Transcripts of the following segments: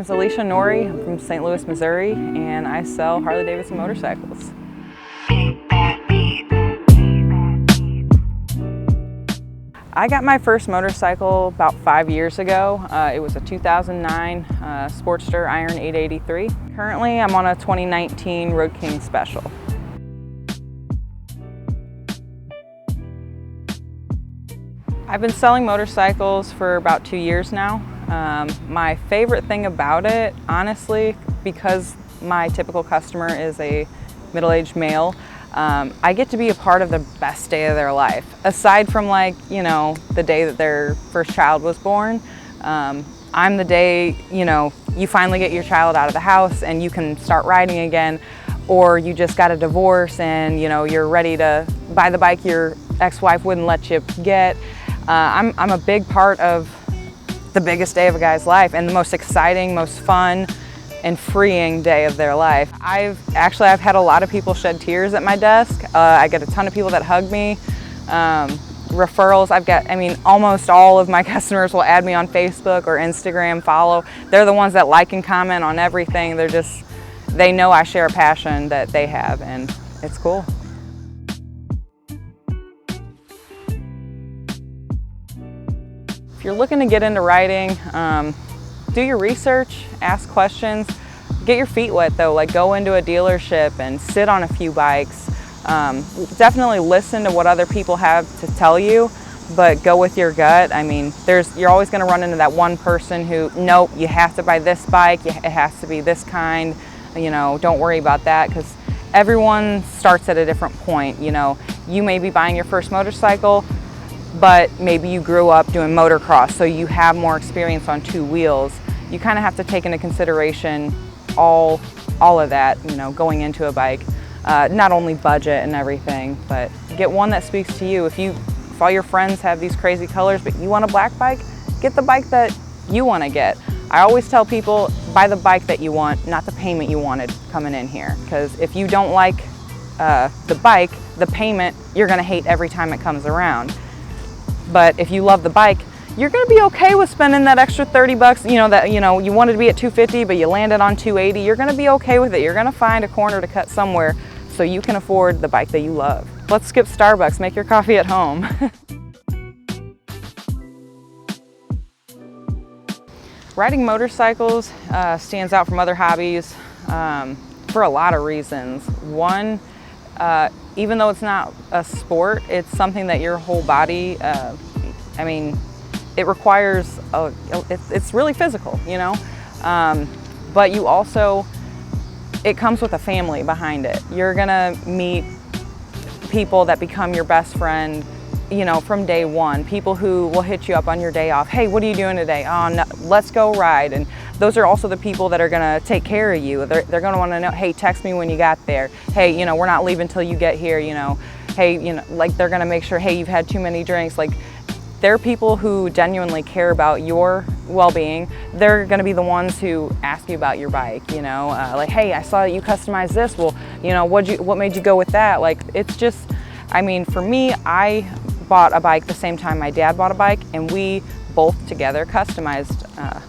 name's Alicia Noori. I'm from St. Louis, Missouri, and I sell Harley-Davidson motorcycles. I got my first motorcycle about 5 years ago. It was a 2009 Sportster Iron 883. Currently, I'm on a 2019 Road King Special. I've been selling motorcycles for about 2 years now. My favorite thing about it, honestly, because my typical customer is a middle-aged male, I get to be a part of the best day of their life. Aside from, like, you know, the day that their first child was born, I'm the day, you know, you finally get your child out of the house and you can start riding again, or you just got a divorce and, you know, you're ready to buy the bike your ex-wife wouldn't let you get. I'm a big part of the biggest day of a guy's life and the most exciting, most fun and freeing day of their life. I've had a lot of people shed tears at my desk. I get a ton of people that hug me. Referrals, almost all of my customers will add me on Facebook or Instagram, follow. They're the ones that like and comment on everything. They know I share a passion that they have, and it's cool. If you're looking to get into riding, do your research, ask questions, get your feet wet though, like go into a dealership and sit on a few bikes. Definitely listen to what other people have to tell you, but go with your gut. I mean, you're always gonna run into that one person who, nope, you have to buy this bike, it has to be this kind, you know, don't worry about that, because everyone starts at a different point. You know, you may be buying your first motorcycle, but maybe you grew up doing motocross, so you have more experience on two wheels. You kind of have to take into consideration all of that, you know, going into a bike. Not only budget and everything, but get one that speaks to you. If all your friends have these crazy colors, but you want a black bike, get the bike that you want to get. I always tell people, buy the bike that you want, not the payment you wanted coming in here. Because if you don't like the bike, the payment, you're going to hate every time it comes around. But if you love the bike, you're going to be okay with spending that extra 30 bucks, you know, you wanted to be at 250, but you landed on 280. You're going to be okay with it. You're going to find a corner to cut somewhere so you can afford the bike that you love. Let's skip Starbucks, make your coffee at home. Riding motorcycles stands out from other hobbies for a lot of reasons. One, even though it's not a sport, it's something that your whole body, it requires, it's really physical, you know? But you also, it comes with a family behind it. You're gonna meet people that become your best friend, you know, from day one. People who will hit you up on your day off. Hey, what are you doing today? Oh, no, let's go ride. And those are also the people that are gonna take care of you. They're gonna wanna know, hey, text me when you got there. Hey, you know, we're not leaving till you get here, you know. Hey, you know, like they're gonna make sure, hey, you've had too many drinks. Like, they're people who genuinely care about your well-being. They're gonna be the ones who ask you about your bike, you know. Like, hey, I saw that you customized this. Well, you know, what made you go with that? Like, it's just, I mean, for me, I bought a bike the same time my dad bought a bike, and we both together customized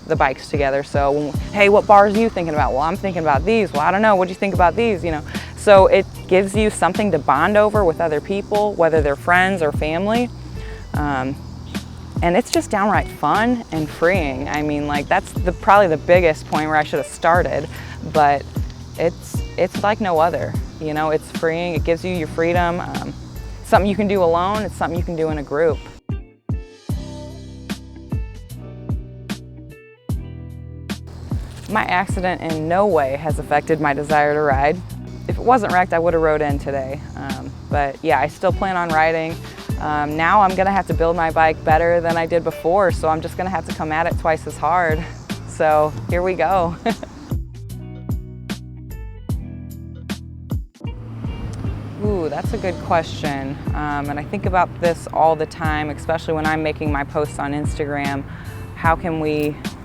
the bikes together. So, hey, what bars are you thinking about? Well, I'm thinking about these. Well, I don't know, what do you think about these, you know? So it gives you something to bond over with other people, whether they're friends or family. And it's just downright fun and freeing. I mean, like, that's probably the biggest point where I should have started, but it's like no other. You know, it's freeing, it gives you your freedom. Something you can do alone, it's something you can do in a group. My accident in no way has affected my desire to ride. If it wasn't wrecked, I would have rode in today. But yeah, I still plan on riding. Now I'm gonna have to build my bike better than I did before, so I'm just gonna have to come at it twice as hard. So here we go. Ooh, that's a good question. And I think about this all the time, especially when I'm making my posts on Instagram.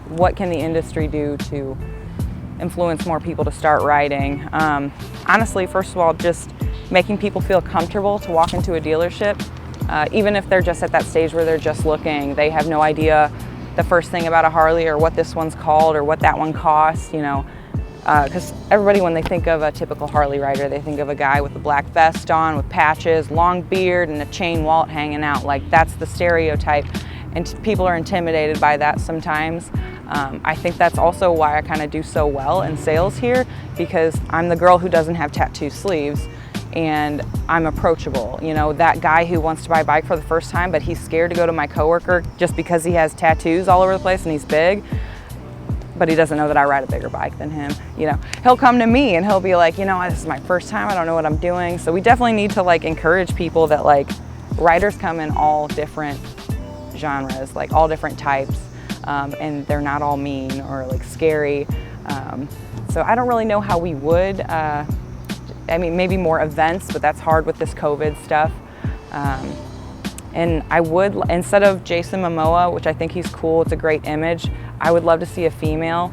What can the industry do to influence more people to start riding? Honestly, first of all, just making people feel comfortable to walk into a dealership. Even if they're just at that stage where they're just looking, they have no idea the first thing about a Harley or what this one's called or what that one costs, you know. Because everybody, when they think of a typical Harley rider, they think of a guy with a black vest on, with patches, long beard, and a chain wallet hanging out. Like, that's the stereotype, and people are intimidated by that sometimes. I think that's also why I kind of do so well in sales here, because I'm the girl who doesn't have tattoo sleeves, and I'm approachable. You know, that guy who wants to buy a bike for the first time, but he's scared to go to my coworker just because he has tattoos all over the place and he's big, but he doesn't know that I ride a bigger bike than him. You know, he'll come to me and he'll be like, you know, this is my first time, I don't know what I'm doing. So we definitely need to like encourage people that like riders come in all different genres, like all different types, and they're not all mean or like scary. So I don't really know how we would, I mean, maybe more events, but that's hard with this COVID stuff. And I would, instead of Jason Momoa, which I think he's cool, it's a great image, I would love to see a female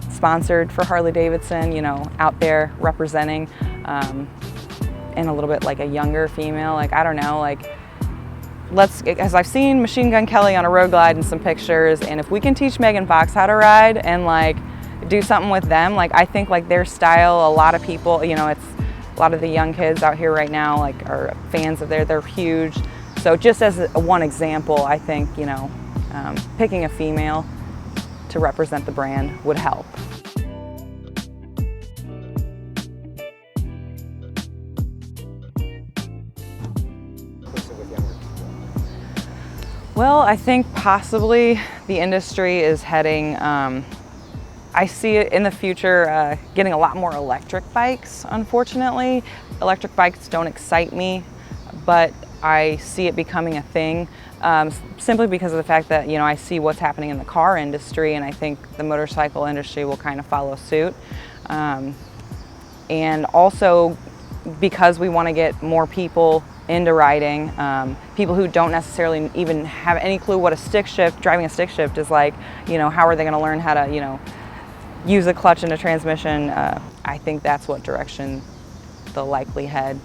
sponsored for Harley-Davidson, you know, out there representing, and a little bit like a younger female, like, I don't know, like, as I've seen Machine Gun Kelly on a road glide in some pictures, and if we can teach Megan Fox how to ride and like do something with them, like, I think like their style, a lot of people, you know, it's a lot of the young kids out here right now like are fans of they're huge. So just as one example, I think, you know, picking a female to represent the brand would help. Well, I think possibly the industry is heading, I see it in the future getting a lot more electric bikes, unfortunately. Electric bikes don't excite me, but I see it becoming a thing, simply because of the fact that, you know, I see what's happening in the car industry, and I think the motorcycle industry will kind of follow suit. And also because we want to get more people into riding, people who don't necessarily even have any clue what a stick shift, driving a stick shift is like, you know, how are they going to learn how to, you know, use a clutch and a transmission. I think that's what direction they'll likely head.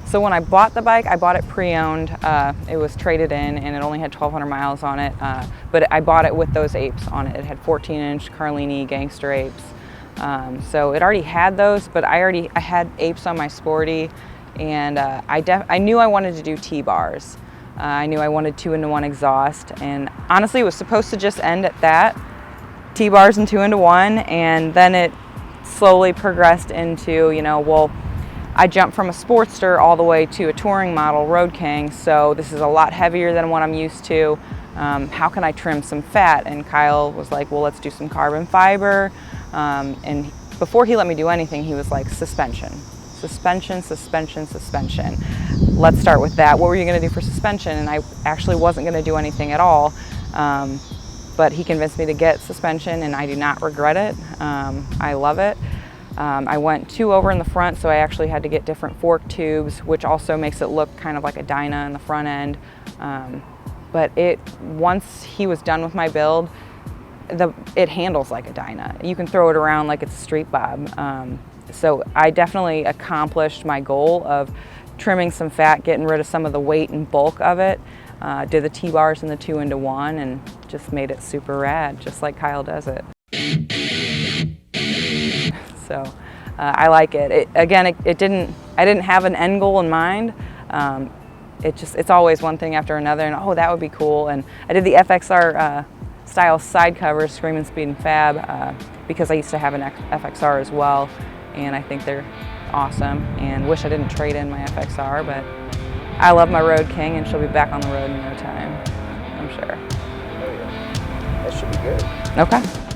So when I bought the bike, I bought it pre-owned. It was traded in and it only had 1,200 miles on it, but I bought it with those apes on it. It had 14-inch Carlini Gangster apes. So it already had those, but I had apes on my Sporty, and I knew I wanted to do T-bars. I knew I wanted 2-in-1 exhaust, and honestly it was supposed to just end at that, T-bars and 2-in-1, and then it slowly progressed into, you know, well, I jumped from a Sportster all the way to a touring model Road King, so this is a lot heavier than what I'm used to. How can I trim some fat? And Kyle was like, well, let's do some carbon fiber. And before he let me do anything, he was like, suspension. Suspension, suspension, suspension. Let's start with that. What were you going to do for suspension? And I actually wasn't going to do anything at all. But he convinced me to get suspension, and I do not regret it. I love it. I went 2 over in the front, so I actually had to get different fork tubes, which also makes it look kind of like a Dyna in the front end. But once he was done with my build, it handles like a Dyna. You can throw it around like it's a street bob. So I definitely accomplished my goal of trimming some fat, getting rid of some of the weight and bulk of it. Did the T-bars and the 2-in-1, and just made it super rad, just like Kyle does it. So I like it. I didn't have an end goal in mind. It's always one thing after another, and oh, that would be cool. And I did the FXR style side covers, Screamin' Speed and Fab, because I used to have an FXR as well, and I think they're awesome, and wish I didn't trade in my FXR, but I love my Road King, and she'll be back on the road in no time, I'm sure. Oh yeah, that should be good. Okay.